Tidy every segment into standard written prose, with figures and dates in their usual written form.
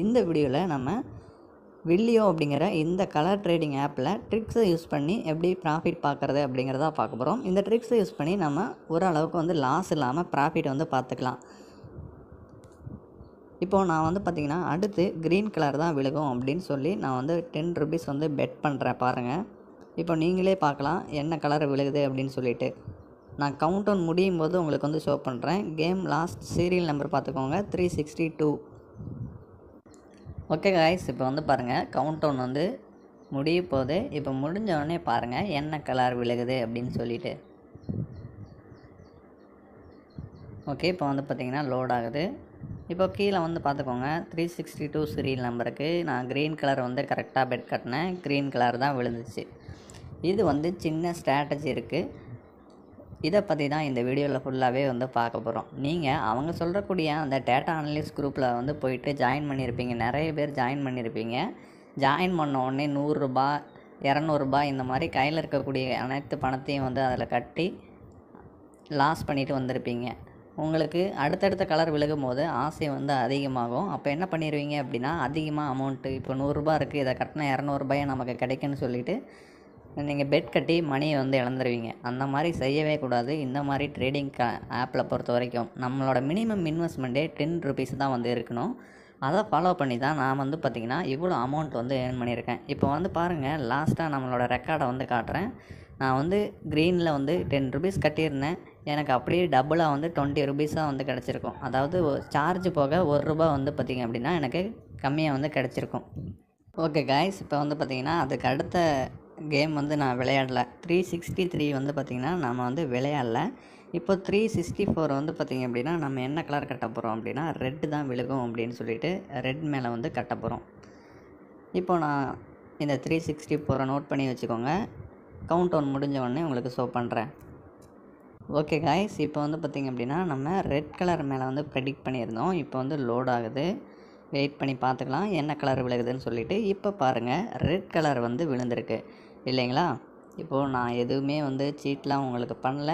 இந்த வீடியோவில் நம்ம வில்லியோ அப்படிங்கிற இந்த கலர் ட்ரேடிங் ஆப்பில் ட்ரிக்ஸை யூஸ் பண்ணி எப்படி ப்ராஃபிட் பார்க்குறது அப்படிங்கிறத பார்க்க போகிறோம். இந்த ட்ரிக்ஸை யூஸ் பண்ணி நம்ம ஓரளவுக்கு வந்து லாஸ் இல்லாமல் ப்ராஃபிட் வந்து பார்த்துக்கலாம். இப்போது நான் வந்து பார்த்திங்கன்னா அடுத்து க்ரீன் கலர் தான் விழுகும் அப்படின்னு சொல்லி நான் வந்து 10 ருபீஸ் வந்து பெட் பண்ணுறேன். பாருங்கள், இப்போ நீங்களே பார்க்கலாம் என்ன கலர் விழுகுது அப்படின்னு சொல்லிட்டு. நான் கவுண்ட் டவுன் முடியும் போது உங்களுக்கு வந்து ஷோ பண்ணுறேன். கேம் லாஸ்ட் சீரியல் நம்பர் பார்த்துக்கோங்க 362. ஓகே காய்ஸ், இப்போ வந்து பாருங்கள் கவுண்ட் டவுன் வந்து முடிய போகுது. இப்போ முடிஞ்ச உடனே பாருங்கள் என்ன கலர் விழுகுது அப்படின்னு சொல்லிட்டு. ஓகே, இப்போ வந்து பார்த்திங்கன்னா லோட் ஆகுது. இப்போ கீழே வந்து பார்த்துக்கோங்க 362 சீரியல் நம்பருக்கு நான் க்ரீன் கலர் வந்து கரெக்டாக பெட் கட்டினேன். க்ரீன் கலர் தான் விழுந்துச்சு. இது வந்து சின்ன ஸ்ட்ராட்டஜி இருக்குது. இதை பற்றி தான் இந்த வீடியோவில் ஃபுல்லாகவே வந்து பார்க்க போகிறோம். நீங்கள் அவங்க சொல்கிறக்கூடிய அந்த டேட்டா அனலிஸ்ட் குரூப்பில் வந்து போயிட்டு ஜாயின் பண்ணியிருப்பீங்க. நிறைய பேர் ஜாயின் பண்ணியிருப்பீங்க. ஜாயின் பண்ண உடனே 100 ரூபா 200 ரூபாய் இந்த மாதிரி கையில் இருக்கக்கூடிய அனைத்து பணத்தையும் வந்து அதில் கட்டி லாஸ் பண்ணிவிட்டு வந்திருப்பீங்க. உங்களுக்கு அடுத்தடுத்த கலர் விழுகும் போது ஆசை வந்து அதிகமாகும். அப்போ என்ன பண்ணிடுவீங்க அப்படின்னா, அதிகமாக அமௌண்ட்டு இப்போ 100 ரூபா இருக்குது, இதை கட்டினா 200 ரூபாயை நமக்கு கிடைக்குன்னு சொல்லிவிட்டு நீங்கள் பெட் கட்டி மணியை வந்து இழந்துருவீங்க. அந்த மாதிரி செய்யவே கூடாது. இந்த மாதிரி ட்ரேடிங் ஆப்பில் பொறுத்த வரைக்கும் நம்மளோட மினிமம் இன்வெஸ்ட்மெண்ட்டே 10 ருபீஸ் தான் வந்து இருக்கணும். அதை ஃபாலோ பண்ணி தான் நான் வந்து பார்த்திங்கன்னா இவ்வளோ அமௌண்ட் வந்து ஏர்ன் பண்ணியிருக்கேன். இப்போ வந்து பாருங்கள், லாஸ்ட்டாக நம்மளோட ரெக்கார்டை வந்து காட்டுறேன். நான் வந்து க்ரீனில் வந்து 10 ருபீஸ் கட்டியிருந்தேன். எனக்கு அப்படியே டபுளாக வந்து 20 ருபீஸாக வந்து கிடச்சிருக்கும். அதாவது சார்ஜ் போக 1 ரூபா வந்து பார்த்திங்க அப்படின்னா எனக்கு கம்மியாக வந்து கிடச்சிருக்கும். ஓகே காய்ஸ், இப்போ வந்து பார்த்திங்கன்னா அதுக்கு அடுத்த கேம் வந்து நான் விளையாடல. 363 வந்து பார்த்திங்கன்னா நம்ம வந்து விளையாடல. இப்போ 364 வந்து பார்த்திங்க அப்படின்னா நம்ம என்ன கலர் கட்ட போகிறோம் அப்படின்னா ரெட்டு தான் விழுகும் அப்படின்னு சொல்லிட்டு ரெட் மேலே வந்து கட்ட போகிறோம். இப்போ நான் இந்த 364 நோட் பண்ணி வச்சுக்கோங்க. கவுண்ட் டவுன் முடிஞ்ச உடனே உங்களுக்கு ஷோ பண்ணுறேன். ஓகே காய்ஸ், இப்போ வந்து பார்த்திங்க அப்படின்னா நம்ம ரெட் கலர் மேலே வந்து ப்ரெடிக்ட் பண்ணியிருந்தோம். இப்போ வந்து லோட் ஆகுது. வெயிட் பண்ணி பார்த்துக்கலாம் என்ன கலர் விழுகுதுன்னு சொல்லிவிட்டு. இப்போ பாருங்கள் ரெட் கலர் வந்து விழுந்திருக்கு இல்லைங்களா. இப்போது நான் எதுவுமே வந்து சீட்லாம் உங்களுக்கு பண்ணல,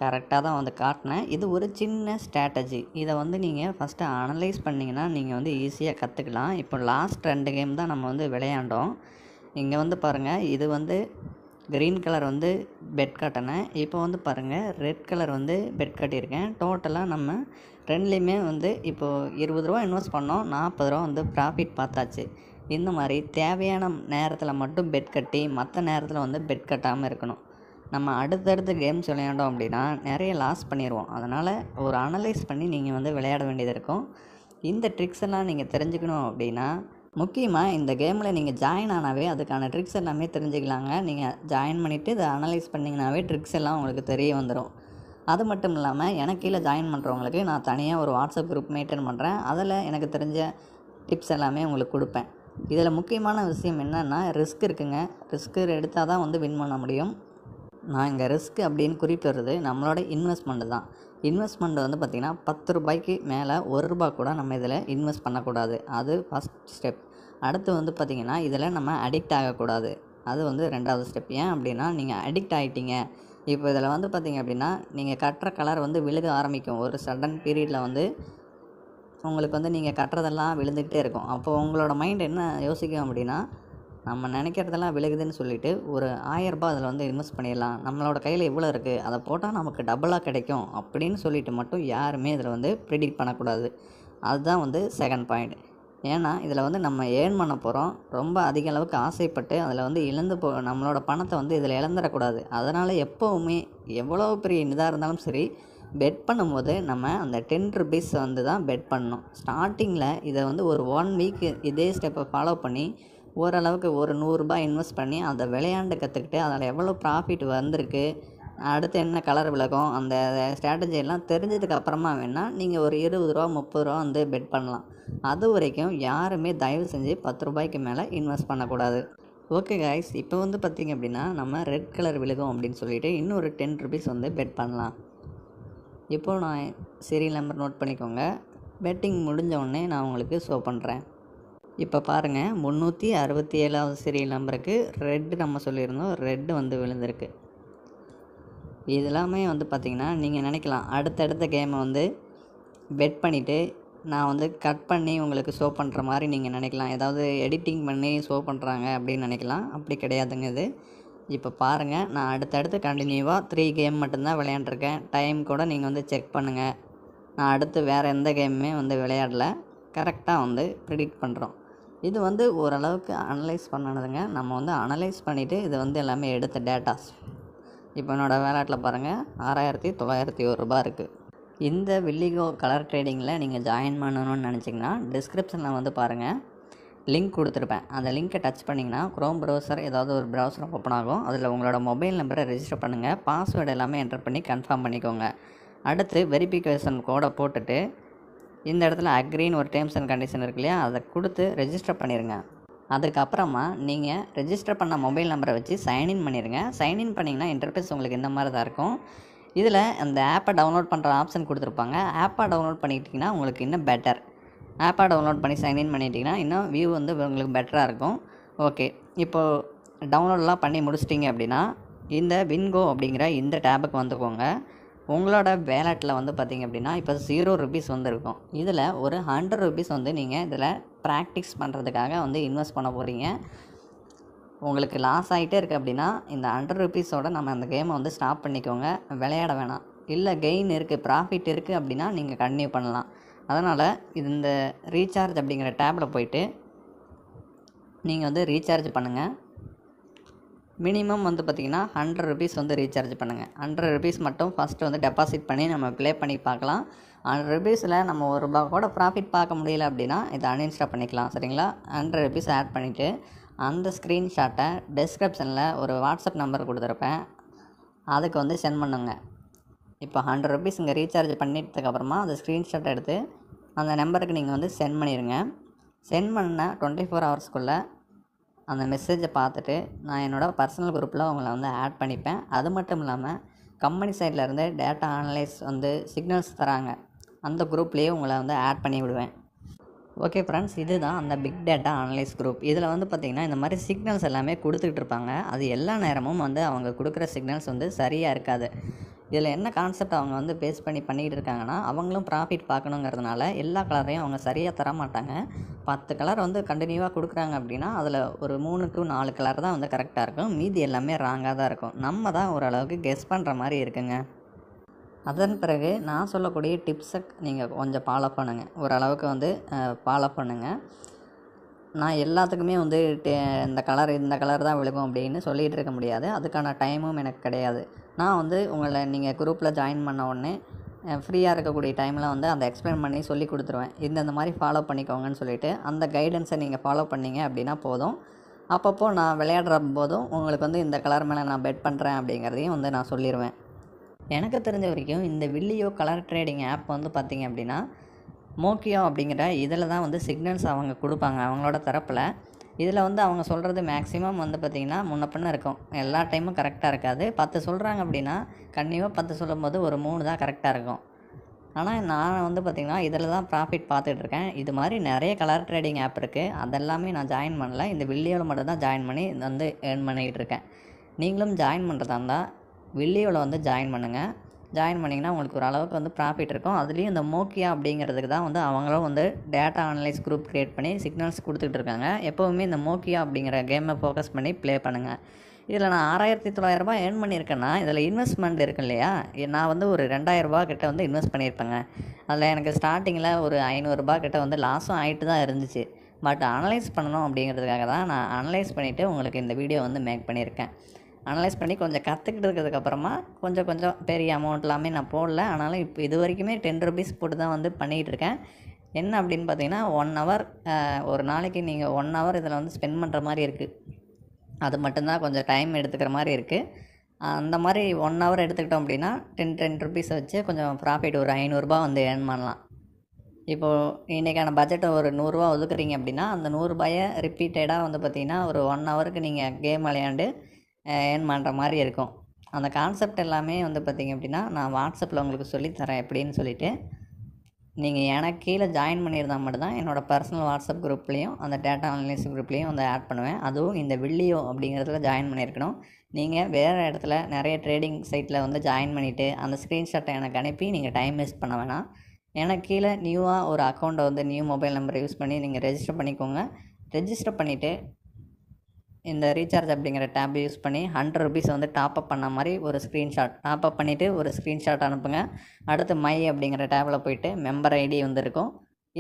கரெக்டாக தான் வந்து காட்டினேன். இது ஒரு சின்ன ஸ்ட்ராட்டஜி. இதை வந்து நீங்கள் ஃபஸ்ட்டு அனலைஸ் பண்ணிங்கன்னா நீங்கள் வந்து ஈஸியாக கற்றுக்கலாம். இப்போ லாஸ்ட் 2 கேம் தான் நம்ம வந்து விளையாண்டோம். இங்கே வந்து பாருங்கள், இது வந்து க்ரீன் கலர் வந்து பெட் கட்டினேன். இப்போ வந்து பாருங்கள் ரெட் கலர் வந்து பெட் கட்டியிருக்கேன். டோட்டலாக நம்ம ரெண்டுலேயுமே வந்து இப்போது 20 ரூபா இன்வெஸ்ட் பண்ணோம், 40 ரூபா வந்து ப்ராஃபிட் பார்த்தாச்சு. இந்த மாதிரி தேவையான நேரத்தில் மட்டும் பெட் கட்டி மற்ற நேரத்தில் வந்து பெட் கட்டாமல் இருக்கணும். நம்ம அடுத்தடுத்த கேம்ஸ் விளையாண்டோம் அப்படின்னா நிறைய லாஸ் பண்ணிடுவோம். அதனால் ஒரு அனலைஸ் பண்ணி நீங்கள் வந்து விளையாட வேண்டியது இருக்கும். இந்த ட்ரிக்ஸ் எல்லாம் நீங்கள் தெரிஞ்சுக்கணும் அப்படின்னா முக்கியமாக இந்த கேமில் நீங்கள் ஜாயின் ஆனாவே அதுக்கான ட்ரிக்ஸ் எல்லாமே தெரிஞ்சுக்கலாங்க. நீங்கள் ஜாயின் பண்ணிவிட்டு இதை அனலைஸ் பண்ணிங்கனாவே ட்ரிக்ஸ் எல்லாம் உங்களுக்கு தெரிய வந்துடும். அது மட்டும் இல்லாமல் எனக்கு கீழே ஜாயின் பண்ணுறவங்களுக்கு நான் தனியாக ஒரு வாட்ஸ்அப் குரூப் மெயின்டைன் பண்ணுறேன். அதில் எனக்கு தெரிஞ்ச டிப்ஸ் எல்லாமே உங்களுக்கு கொடுப்பேன். இதில் முக்கியமான விஷயம் என்னென்னா ரிஸ்க் இருக்குங்க. ரிஸ்க்கு எடுத்தால் தான் வந்து வின் பண்ண முடியும். நான் இங்கே ரிஸ்க் அப்படின்னு குறிப்பிடுறது நம்மளோட இன்வெஸ்ட்மெண்ட்டு தான். இன்வெஸ்ட்மெண்ட் வந்து பார்த்திங்கன்னா 10 ரூபாய்க்கு மேலே 1 ரூபா கூட நம்ம இதில் இன்வெஸ்ட் பண்ணக்கூடாது. அது ஃபஸ்ட் ஸ்டெப். அடுத்து வந்து பார்த்திங்கன்னா இதில் நம்ம அடிக்ட் ஆகக்கூடாது. அது வந்து 2வது ஸ்டெப். ஏன் அப்படின்னா நீங்கள் அடிக்ட் ஆகிட்டீங்க. இப்போ இதில் வந்து பார்த்திங்க அப்படின்னா நீங்கள் கட்டுற கலர் வந்து விழுக ஆரம்பிக்கும். ஒரு சடன் பீரியடில் வந்து உங்களுக்கு வந்து நீங்கள் கட்டுறதெல்லாம் விழுந்துக்கிட்டே இருக்கும். அப்போது உங்களோட மைண்ட் என்ன யோசிக்கும் அப்படின்னா, நம்ம நினைக்கிறதெல்லாம் விழுகுதுன்னு சொல்லிவிட்டு ஒரு 1000 ரூபா அதில் வந்து இன்வெஸ்ட் பண்ணிடலாம், நம்மளோட கையில் இவ்வளோ இருக்குது, அதை போட்டால் நமக்கு டபுளாக கிடைக்கும் அப்படின்னு சொல்லிட்டு மட்டும் யாருமே இதில் வந்து ப்ரிடிக்ட் பண்ணக்கூடாது. அதுதான் வந்து செகண்ட் பாயிண்ட். ஏன்னா இதில் வந்து நம்ம ஏர்ன் பண்ண போகிறோம். ரொம்ப அதிக அளவுக்கு ஆசைப்பட்டு அதில் வந்து நம்மளோட பணத்தை வந்து இதில் இழந்துடக்கூடாது. அதனால் எப்போவுமே எவ்வளோ பெரிய இதாக இருந்தாலும் சரி, பெட் பண்ணும்போது நம்ம அந்த 10 ருபீஸ் வந்து தான் பெட் பண்ணணும். ஸ்டார்டிங்கில் இதை வந்து ஒரு 1 வீக் இதே ஸ்டெப்பை ஃபாலோ பண்ணி ஓரளவுக்கு ஒரு 100 ரூபாய் இன்வெஸ்ட் பண்ணி அதை விளையாண்டு கற்றுக்கிட்டு அதில் எவ்வளோ ப்ராஃபிட் வந்திருக்கு, அடுத்து என்ன கலர் விலகும், அந்த ஸ்ட்ராட்டஜி எல்லாம் தெரிஞ்சதுக்கு அப்புறமா வேணால் நீங்கள் ஒரு 20 ரூபா 30 ரூபா வந்து பெட் பண்ணலாம். அது வரைக்கும் யாருமே தயவு செஞ்சு 10 ரூபாய்க்கு மேலே இன்வெஸ்ட் பண்ணக்கூடாது. ஓகே காய்ஸ், இப்போ வந்து பார்த்திங்க அப்படின்னா நம்ம ரெட் கலர் விழுகும் அப்படின்னு சொல்லிவிட்டு இன்னொரு 10 ருபீஸ் வந்து பெட் பண்ணலாம். இப்போது நான் சீரியல் நம்பர் நோட் பண்ணிக்கோங்க. பெட்டிங் முடிஞ்ச உடனே நான் உங்களுக்கு ஷோ பண்ணுறேன். இப்போ பாருங்கள் 367வது சீரியல் நம்பருக்கு ரெட்டு நம்ம சொல்லியிருந்தோம், ரெட்டு வந்து விழுந்திருக்கு. இதெல்லாமே வந்து பார்த்திங்கன்னா நீங்கள் நினைக்கலாம் அடுத்தடுத்த கேமை வந்து பெட் பண்ணிவிட்டு நான் வந்து கட் பண்ணி உங்களுக்கு ஷோ பண்ணுற மாதிரி நீங்கள் நினைக்கலாம். ஏதாவது எடிட்டிங் பண்ணி ஷோ பண்ணுறாங்க அப்படின்னு நினைக்கலாம். அப்படி கிடையாதுங்க இது. இப்போ பாருங்கள், நான் அடுத்தடுத்து கண்டினியூவாக 3 கேம் மட்டும்தான் விளையாண்டுருக்கேன். டைம் கூட நீங்கள் வந்து செக் பண்ணுங்கள். நான் அடுத்து வேறு எந்த கேமுமே வந்து விளையாடல. கரெக்டாக வந்து ப்ரிடிக்ட் பண்ணுறோம். இது வந்து ஓரளவுக்கு அனலைஸ் பண்ணணுதுங்க. நம்ம வந்து அனலைஸ் பண்ணிவிட்டு இது வந்து எல்லாமே எடுத்த டேட்டாஸ். இப்போ என்னோடய வேலட்டில் பாருங்கள், ₹6,901 இருக்குது. இந்த வில்லிகோ கலர் ட்ரேடிங்கில் நீங்கள் ஜாயின் பண்ணணும்னு நினச்சிங்கன்னா டிஸ்கிரிப்ஷனில் வந்து பாருங்கள், லிங்க் கொடுத்துருப்பேன். அந்த லிங்க்கை டச் பண்ணிங்கன்னா க்ரோம் ப்ரௌசர் ஏதாவது ஒரு ப்ரௌசர் ஓப்பன் ஆகும். அதில் உங்களோட மொபைல் நம்பரை ரெஜிஸ்டர் பண்ணுங்கள். பாஸ்வேர்டு எல்லாமே என்டர் பண்ணி கன்ஃபார்ம் பண்ணிக்கோங்க. அடுத்து வெரிஃபிகேஷன் கோடை போட்டுட்டு இந்த இடத்துல அக்ரின்னு ஒரு டேர்ம்ஸ் அண்ட் கண்டிஷன் இருக்கு இல்லையா, அதை கொடுத்து ரெஜிஸ்டர் பண்ணிடுங்க. அதுக்கப்புறமா நீங்கள் ரெஜிஸ்டர் பண்ண மொபைல் நம்பரை வச்சு சைன்இன் பண்ணிடுங்க. சைன்இன் பண்ணிங்கன்னா இன்டர்ஃபேஸ் உங்களுக்கு இந்த மாதிரி தான் இருக்கும். இதில் அந்த ஆப்பை டவுன்லோட் பண்ணுற ஆப்ஷன் கொடுத்துருப்பாங்க. ஆப்பை டவுன்லோட் பண்ணிக்கிட்டிங்கன்னா உங்களுக்கு இன்னும் பெட்டர். ஆப்பை டவுன்லோட் பண்ணி சைன்இன் பண்ணிட்டீங்கன்னா இன்னும் வியூ வந்து உங்களுக்கு பெட்டராக இருக்கும். ஓகே, இப்போது டவுன்லோட்லாம் பண்ணி முடிச்சிட்டிங்க அப்படின்னா இந்த வின்கோ அப்படிங்கிற இந்த டேபுக்கு வந்துக்கோங்க. உங்களோட வேலட்டில் வந்து பார்த்திங்க அப்படின்னா இப்போ ₹0 வந்து இருக்கும். இதில் ஒரு ₹100 வந்து நீங்கள் இதில் ப்ராக்டிஸ் பண்ணுறதுக்காக வந்து இன்வெஸ்ட் பண்ண போகிறீங்க. உங்களுக்கு லாஸ் ஆகிட்டே இருக்குது அப்படின்னா இந்த ₹100 நம்ம அந்த கேமை வந்து ஸ்டாப் பண்ணிக்கோங்க. விளையாட வேணாம். இல்லை கெயின் இருக்குது, ப்ராஃபிட் இருக்குது அப்படின்னா நீங்கள் கன்டினியூ பண்ணலாம். அதனால் இந்த ரீசார்ஜ் அப்படிங்கிற டேப்பில் போயிட்டு நீங்கள் வந்து ரீசார்ஜ் பண்ணுங்கள். மினிமம் வந்து பார்த்திங்கன்னா ₹100 வந்து ரீசார்ஜ் பண்ணுங்கள். ₹100 மட்டும் ஃபஸ்ட்டு வந்து டெபாசிட் பண்ணி நம்ம ப்ளே பண்ணி பார்க்கலாம். ₹100 நம்ம ₹1 கூட ப்ராஃபிட் பார்க்க முடியல அப்படின்னா இதை அன்இன்ஸ்டால் பண்ணிக்கலாம். சரிங்களா? ₹100 ஆட் பண்ணிவிட்டு அந்த ஸ்க்ரீன்ஷாட்டை டிஸ்கிரிப்ஷனில் ஒரு வாட்ஸ்அப் நம்பர் கொடுத்துருப்பேன், அதுக்கு வந்து சென்ட் பண்ணுங்க. இப்போ ₹100 இங்கே ரீசார்ஜ் பண்ணிட்டதுக்கப்புறமா அந்த ஸ்க்ரீன்ஷாட் எடுத்து அந்த நம்பருக்கு நீங்கள் வந்து சென்ட் பண்ணிடுங்க. சென்ட் பண்ண 24 ஹவர்ஸ்க்குள்ளே அந்த மெசேஜை பார்த்துட்டு நான் என்னோடய பர்சனல் குரூப்பில் உங்களை வந்து ஆட் பண்ணிப்பேன். அது மட்டும் இல்லாமல் கம்பெனி சைட்லேருந்து டேட்டா அனலைஸ் வந்து சிக்னல்ஸ் தராங்க, அந்த குரூப்லேயே உங்களை வந்து ஆட் பண்ணி விடுவேன். ஓகே ஃப்ரெண்ட்ஸ், இதுதான் அந்த பிக் டேட்டா அனலைஸ் குரூப். இதில் வந்து பார்த்திங்கன்னா இந்த மாதிரி சிக்னல்ஸ் எல்லாமே கொடுத்துக்கிட்டு இருப்பாங்க. அது எல்லா நேரமும் வந்து அவங்க கொடுக்குற சிக்னல்ஸ் வந்து சரியாக இருக்காது. இதில் என்ன கான்செப்ட் அவங்க வந்து பேஸ் பண்ணி பண்ணிக்கிட்டு இருக்காங்கன்னா, அவங்களும் ப்ராஃபிட் பார்க்கணுங்கிறதுனால எல்லா கலரையும் அவங்க சரியாக தர மாட்டாங்க. 10 கலர் வந்து கண்டினியூவாக கொடுக்குறாங்க அப்படின்னா அதில் ஒரு 3 to 4 கலர் தான் வந்து கரெக்டாக இருக்கும். மீதி எல்லாமே ராங்காக தான் இருக்கும். நம்ம தான் ஓரளவுக்கு கெஸ் பண்ணுற மாதிரி இருக்குங்க. அதன் பிறகு நான் சொல்லக்கூடிய டிப்ஸை நீங்கள் கொஞ்சம் ஃபாலோ பண்ணுங்கள். ஓரளவுக்கு வந்து ஃபாலோ பண்ணுங்கள். நான் எல்லாத்துக்குமே வந்து இந்த கலர் தான் விழுகும் அப்படின்னு சொல்லிகிட்டு இருக்க முடியாது. அதுக்கான டைமும் எனக்கு கிடையாது. நான் வந்து உங்களை நீங்கள் குரூப்பில் ஜாயின் பண்ண உடனே ஃப்ரீயாக இருக்கக்கூடிய டைமில் வந்து அந்த எக்ஸ்பிளைன் பண்ணி சொல்லி கொடுத்துருவேன். இந்த மாதிரி ஃபாலோ பண்ணிக்கோங்கன்னு சொல்லிவிட்டு அந்த கைடன்ஸை நீங்கள் ஃபாலோ பண்ணிங்க அப்படின்னா போதும். அப்பப்போ நான் விளையாடுற போதும் உங்களுக்கு வந்து இந்த கலர் மேலே நான் பெட் பண்ணுறேன் அப்படிங்கிறதையும் வந்து நான் சொல்லிடுவேன். எனக்கு தெரிஞ்ச வரைக்கும் இந்த வில்லியோ கலர் ட்ரேடிங் ஆப் வந்து பார்த்திங்க அப்படின்னா மோக்கியோ அப்படிங்கிற இதில் தான் வந்து சிக்னல்ஸ் அவங்க கொடுப்பாங்க அவங்களோட தரப்பில். இதில் வந்து அவங்க சொல்கிறது மேக்ஸிமம் வந்து பார்த்திங்கன்னா முன்ன பின்ன இருக்கும். எல்லா டைமும் கரெக்டாக இருக்காது. 10 சொல்கிறாங்க அப்படின்னா கண்டிப்பாக 10 சொல்லும்போது ஒரு 3 தான் கரெக்டாக இருக்கும். ஆனால் நான் வந்து பார்த்திங்கன்னா இதில் தான் ப்ராஃபிட் பார்த்துட்ருக்கேன். இது மாதிரி நிறைய கலர் ட்ரேடிங் ஆப் இருக்குது. அதெல்லாமே நான் ஜாயின் பண்ணல. இந்த வில்லியோவில் மட்டும் தான் ஜாயின் பண்ணி வந்து ஏர்ன் பண்ணிக்கிட்டு இருக்கேன். நீங்களும் ஜாயின் பண்ணுறதா இருந்தால் வில்லியோவில் வந்து ஜாயின் பண்ணுங்கள். ஜாயின் பண்ணிங்கன்னா உங்களுக்கு ஒரு அளவுக்கு வந்து ப்ராஃபிட் இருக்கும். அதுலேயும் இந்த மோக்கியா அப்படிங்கிறதுக்கு தான் வந்து அவங்களும் வந்து டேட்டா அனலைஸ் குரூப் க்ரியேட் பண்ணி சிக்னல்ஸ் கொடுத்துட்டு இருக்காங்க. எப்போவுமே இந்த மோக்கியா அப்படிங்கிற கேமை ஃபோக்கஸ் பண்ணி ப்ளே பண்ணுங்கள். இதில் நான் ₹6,900 ஏர்ன் பண்ணியிருக்கேன்னா இதில் இன்வெஸ்ட்மெண்ட் இருக்கு இல்லையா, நான் வந்து ஒரு ₹2,000 கிட்ட வந்து இன்வெஸ்ட் பண்ணியிருப்பேங்க. அதில் எனக்கு ஸ்டார்டிங்கில் ஒரு ₹500 கிட்ட வந்து லாஸும் ஆகிட்டு தான் இருந்துச்சு. பட் அனலைஸ் பண்ணணும் அப்படிங்கிறதுக்காக தான் நான் அனலைஸ் பண்ணிவிட்டு உங்களுக்கு இந்த வீடியோ வந்து மேக் பண்ணியிருக்கேன். அனலைஸ் பண்ணி கொஞ்சம் கற்றுக்கிட்டு இருக்கிறதுக்கப்புறமா கொஞ்சம் பெரிய அமௌண்ட் எல்லாமே நான் போடல. ஆனாலும் இப்போ இது வரைக்குமே ₹10 போட்டு தான் வந்து பண்ணிகிட்டு இருக்கேன். என்ன அப்படின்னு பார்த்தீங்கன்னா 1 ஹவர் ஒரு நாளைக்கு நீங்கள் 1 ஹவர் இதில் வந்து ஸ்பெண்ட் பண்ணுற மாதிரி இருக்குது. அது மட்டும்தான் கொஞ்சம் டைம் எடுத்துக்கிற மாதிரி இருக்குது. அந்த மாதிரி 1 ஹவர் எடுத்துக்கிட்டோம் அப்படின்னா ₹10 வச்சு கொஞ்சம் ப்ராஃபிட் ஒரு ₹500 வந்து ஏர்ன் பண்ணலாம். இப்போது இன்றைக்கான பட்ஜெட்டை ஒரு ₹100 ஒதுக்குறீங்க அப்படின்னா அந்த ₹100 ரிப்பீட்டடாக வந்து பார்த்திங்கன்னா ஒரு 1 ஹவருக்கு நீங்கள் கேம் விளையாண்டு ஏர்ன் பண்ணுற மாதிரி இருக்கும். அந்த கான்செப்ட் எல்லாமே வந்து பார்த்திங்க அப்படின்னா நான் வாட்ஸ்அப்பில் உங்களுக்கு சொல்லித்தரேன் எப்படின்னு சொல்லிவிட்டு. நீங்கள் எனக்கு கீழே ஜாயின் பண்ணியிருந்தால் மட்டும்தான் என்னோடய பர்சனல் வாட்ஸ்அப் குரூப்லேயும் அந்த டேட்டா அனலைஸ் குரூப்லேயும் வந்து ஆட் பண்ணுவேன். அதுவும் இந்த வில்லியோ அப்படிங்கிறதுல ஜாயின் பண்ணியிருக்கணும். நீங்கள் வேறு இடத்துல நிறைய ட்ரேடிங் சைட்டில் வந்து ஜாயின் பண்ணிவிட்டு அந்த ஸ்க்ரீன்ஷாட்டை எனக்கு அனுப்பி நீங்கள் டைம் வேஸ்ட் பண்ண வேணாம். எனக்கு கீழே நியூவாக ஒரு அக்கௌண்ட்டை வந்து நியூ மொபைல் நம்பரை யூஸ் பண்ணி நீங்கள் ரெஜிஸ்டர் பண்ணிக்கோங்க. ரெஜிஸ்டர் பண்ணிவிட்டு இந்த ரீசார்ஜ் அப்படிங்கிற டேப் யூஸ் பண்ணி 100 ருபீஸ் வந்து டாப்அப் பண்ண மாதிரி ஒரு டாப்அப் பண்ணிவிட்டு ஒரு ஸ்க்ரீன்ஷாட் அனுப்புங்க. அடுத்து மை அப்படிங்கிற டேப்பில் போய்ட்டு மெம்பர் ஐடி வந்து இருக்கும்.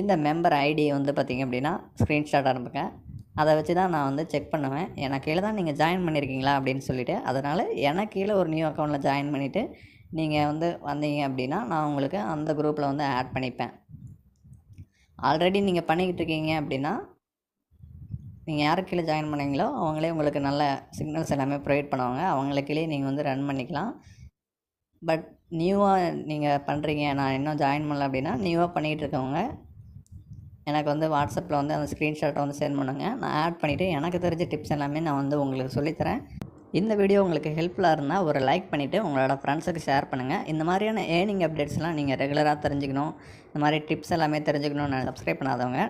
இந்த மெம்பர் ஐடியை வந்து பார்த்திங்க அப்படின்னா ஸ்க்ரீன்ஷாட் அனுப்புங்க. அதை வச்சு தான் நான் வந்து செக் பண்ணுவேன். எனக்கு கீழே தான் நீங்கள் ஜாயின் பண்ணியிருக்கீங்களா அப்படின்னு சொல்லிவிட்டு. அதனால் எனக்கு கீழே ஒரு நியூ அக்கௌண்ட்டில் ஜாயின் பண்ணிவிட்டு நீங்கள் வந்து வந்தீங்க அப்படின்னா நான் உங்களுக்கு அந்த குரூப்பில் வந்து ஆட் பண்ணிப்பேன். ஆல்ரெடி நீங்கள் பண்ணிக்கிட்டு இருக்கீங்க அப்படின்னா நீங்கள் யாருக்கு கீழே ஜாயின் பண்ணீங்களோ அவங்களே உங்களுக்கு நல்ல சிக்னல்ஸ் எல்லாமே ப்ரொவைட் பண்ணுவாங்க. அவங்களுக்கு கீழே நீங்கள் வந்து ரன் பண்ணிக்கலாம். பட் நியூவாக நீங்கள் பண்ணுறீங்க, நான் இன்னும் ஜாயின் பண்ணல அப்படின்னா நியூவாக பண்ணிக்கிட்டு இருக்கவங்க எனக்கு வந்து வாட்ஸ்அப்பில் வந்து அந்த ஸ்க்ரீன்ஷாட்டை வந்து சென்ட் பண்ணுங்கள். நான் ஆட் பண்ணிவிட்டு எனக்கு தெரிஞ்ச டிப்ஸ் எல்லாமே நான் வந்து உங்களுக்கு சொல்லித்தரேன். இந்த வீடியோ உங்களுக்கு ஹெல்ப்ஃபுல்லாக இருந்தால் ஒரு லைக் பண்ணிவிட்டு உங்களோட ஃப்ரெண்ட்ஸுக்கு ஷேர் பண்ணுங்கள். இந்த மாதிரியான ஏர்னிங் அப்டேட்ஸ்லாம் நீங்கள் ரெகுலராக தெரிஞ்சுக்கணும், இந்த மாதிரி டிப்ஸ் எல்லாமே தெரிஞ்சுக்கணும்னு சப்ஸ்கிரைப் பண்ணாதவங்க